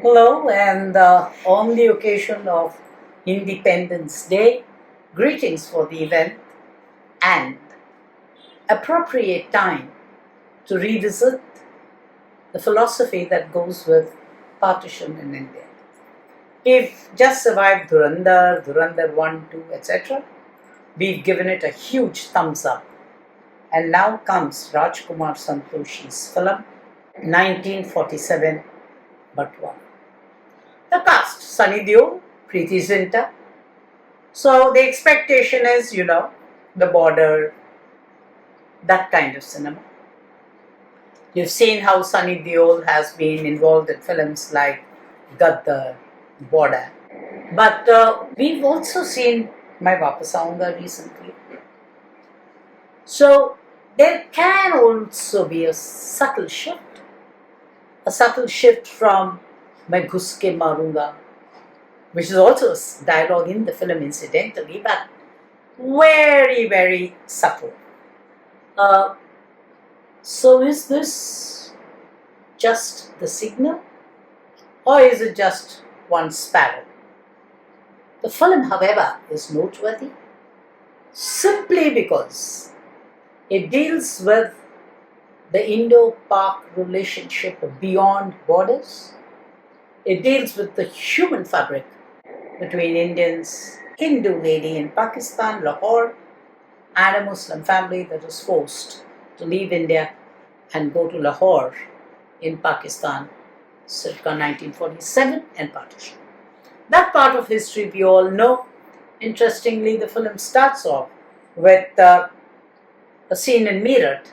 Hello, and on the occasion of Independence Day, greetings for the event and appropriate time to revisit the philosophy that goes with partition in India. We've just survived Dhurandhar 1, 2, etc. We've given it a huge thumbs up. And now comes Rajkumar Santoshi's film, 1947, Batwara. The cast, Sunny Deol, Preeti Zinta. So the expectation is, the border, that kind of cinema. You've seen how Sunny Deol has been involved in films like Gaddar, Border. But we've also seen My Vapas Aunga recently. So there can also be a subtle shift from मैं घुस के मारूंगा, which is also a dialogue in the film incidentally, but very, very subtle. So is this just the signal, or is it just one sparrow? The film, however, is noteworthy simply because it deals with the Indo-Pak relationship beyond borders. It deals with the human fabric between Indians, Hindu lady in Pakistan, Lahore, and a Muslim family that was forced to leave India and go to Lahore in Pakistan circa 1947 and partition. That part of history we all know. Interestingly, the film starts off with a scene in Meerut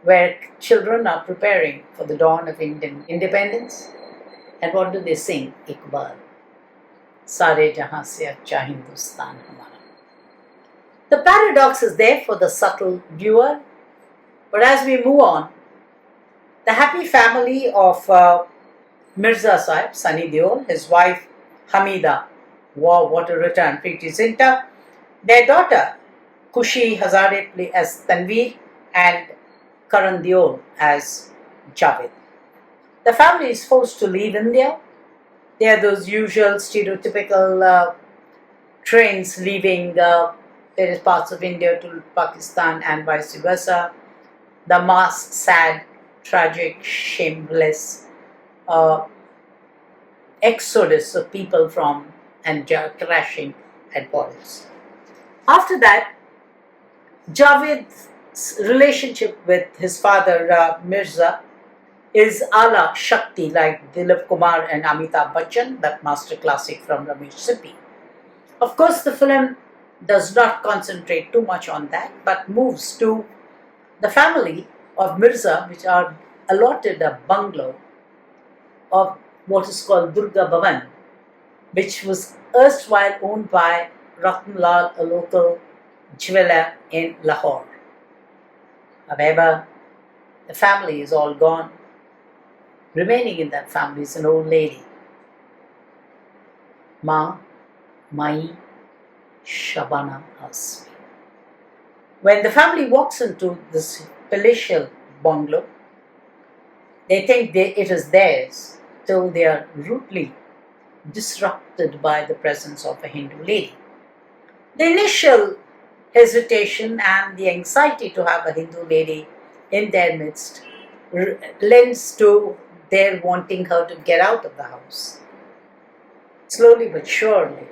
where children are preparing for the dawn of Indian independence. And what do they sing? Iqbal. Sare jahan se acha Hindustan hamara. The paradox is there for the subtle viewer. But as we move on, the happy family of Mirza Sahib, Sunny Deol, his wife Hamida, wow, what a return, Preeti Zinta, their daughter Khushi Hajare as Tanveer, and Karan Deol as Javed. The family is forced to leave India. There are those usual stereotypical trains leaving various parts of India to Pakistan and vice versa. The mass, sad, tragic, shameless exodus of people from and crashing at borders. After that, Javed's relationship with his father Mirza is ala Shakti, like Dilip Kumar and Amitabh Bachchan, that master classic from Ramesh Sippy. Of course, the film does not concentrate too much on that, but moves to the family of Mirza, which are allotted a bungalow of what is called Durga Bhavan, which was erstwhile owned by Ratnlal, a local jeweler in Lahore. However, the family is all gone. Remaining in that family is an old lady, Ma Mai Shabana Asmi. When the family walks into this palatial bungalow, they think it is theirs till they are rudely disrupted by the presence of a Hindu lady. The initial hesitation and the anxiety to have a Hindu lady in their midst lends to their wanting her to get out of the house. Slowly but surely,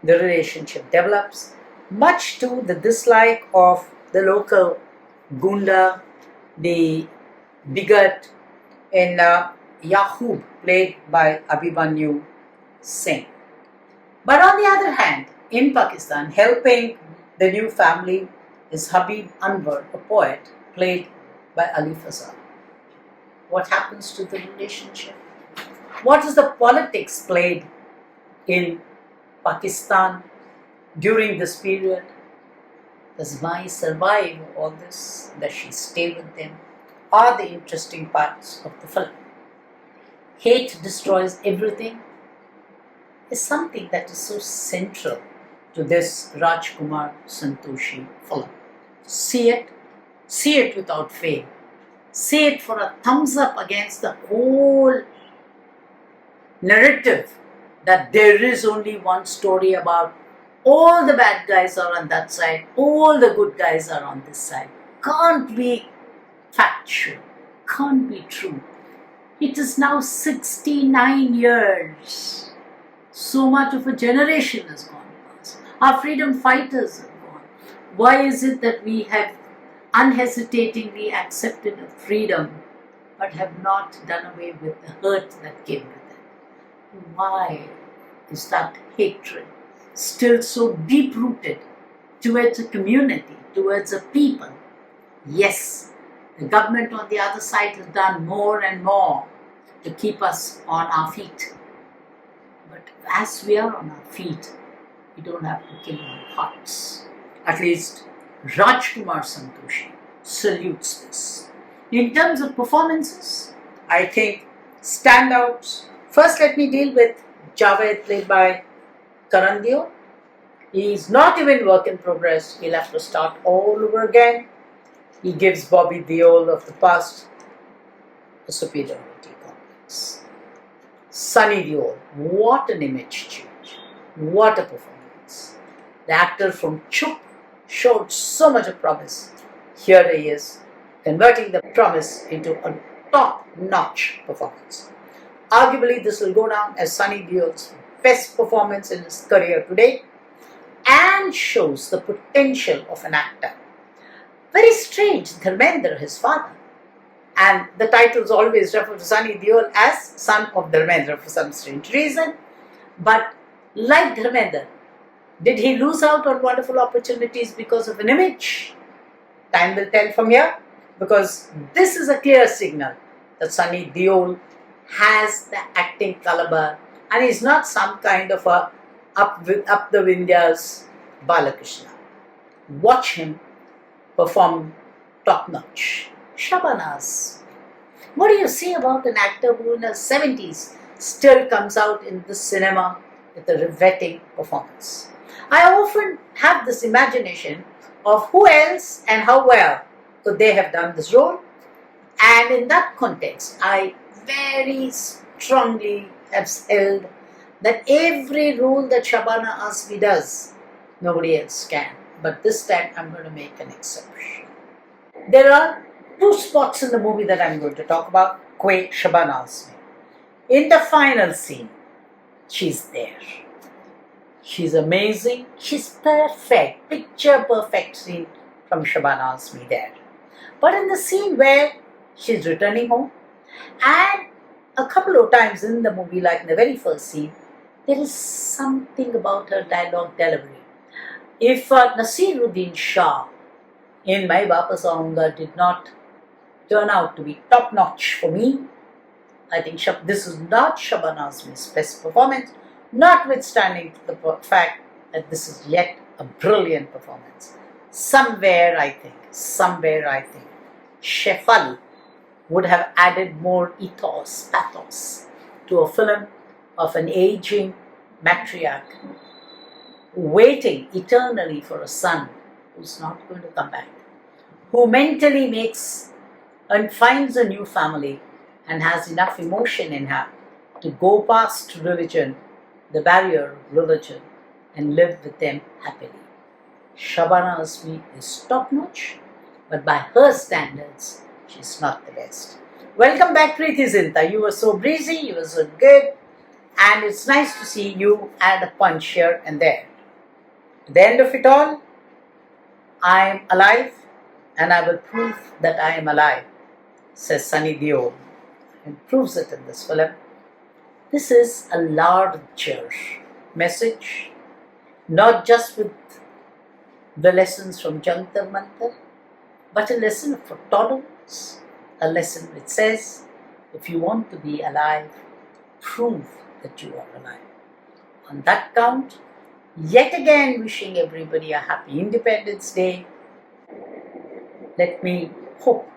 the relationship develops, much to the dislike of the local Gunda, the bigot in Yahoo, played by Abhimanyu Singh. But on the other hand, in Pakistan, helping the new family is Habib Anwar, a poet, played by Ali Fazal. What happens to the relationship? What is the politics played in Pakistan during this period? Does Mai survive all this? Does she stay with them? Are the interesting parts of the film. Hate destroys everything is something that is so central to this Rajkumar Santoshi film. See it without fail. See it for a thumbs up against the whole narrative that there is only one story about all the bad guys are on that side, all the good guys are on this side, can't be factual, can't be true. It is now 69 years. So much of a generation has gone past. Our freedom fighters have gone. Why is it that we have unhesitatingly accepted freedom but have not done away with the hurt that came with it? Why is that hatred still so deep-rooted towards a community, towards a people? Yes, the government on the other side has done more and more to keep us on our feet. But as we are on our feet, we don't have to kill our hearts. At least Rajkumar Santoshi salutes this. In terms of performances, I think standouts. First, let me deal with Javed, played by Karan Deol. He is not even work in progress. He'll have to start all over again. He gives Bobby Deol of the past a superiority complex. Sunny Deol, what an image change. What a performance. The actor from Chup showed so much of promise. Here he is, converting the promise into a top-notch performance. Arguably, this will go down as Sunny Deol's best performance in his career today and shows the potential of an actor. Very strange, Dharmendra, his father. And the titles always refer to Sunny Deol as son of Dharmendra for some strange reason. But like Dharmendra, did he lose out on wonderful opportunities because of an image? Time will tell from here, because this is a clear signal that Sunny Deol has the acting caliber and is not some kind of a up the Vindhyas Balakrishna. Watch him perform top notch. Shabana. What do you say about an actor who in his 70s still comes out in the cinema with a riveting performance? I often have this imagination of who else and how well could they have done this role. And in that context, I very strongly have held that every role that Shabana Azmi does, nobody else can. But this time I'm going to make an exception. There are two spots in the movie that I'm going to talk about. Kwe Shabana Azmi. In the final scene, she's there. She's amazing. She's perfect. Picture perfect scene from Shabana Azmi there. But in the scene where she's returning home, and a couple of times in the movie, like in the very first scene, there is something about her dialogue delivery. If Nasiruddin Shah in Mai Vapas Aunga did not turn out to be top notch for me, I think this is not Shabana Azmi's best performance, notwithstanding the fact that this is yet a brilliant performance. Somewhere I think, Chef Ali would have added more ethos, pathos to a film of an aging matriarch waiting eternally for a son who's not going to come back, who mentally makes and finds a new family and has enough emotion in her to go past religion, the barrier of religion, and live with them happily. Shabana Azmi is top-notch, but by her standards, she's not the best. Welcome back, Preeti Zinta. You were so breezy, you were so good, and it's nice to see you add a punch here and there. At the end of it all, I am alive, and I will prove that I am alive, says Sunny Deol, and proves it in this film. This is a larger message, not just with the lessons from Jantar Mantar, but a lesson of tolerance, a lesson which says, if you want to be alive, prove that you are alive. On that count, yet again wishing everybody a happy Independence Day. Let me hope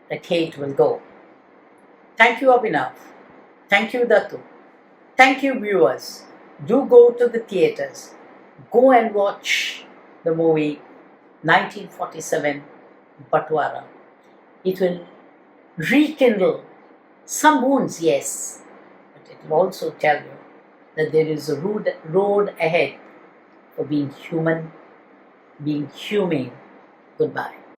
that hate will go. Thank you, Abhinav. Thank you, Datu. Thank you, viewers. Do go to the theatres. Go and watch the movie 1947 Batwara. It will rekindle some wounds, yes, but it will also tell you that there is a road ahead for being human, being humane. Goodbye.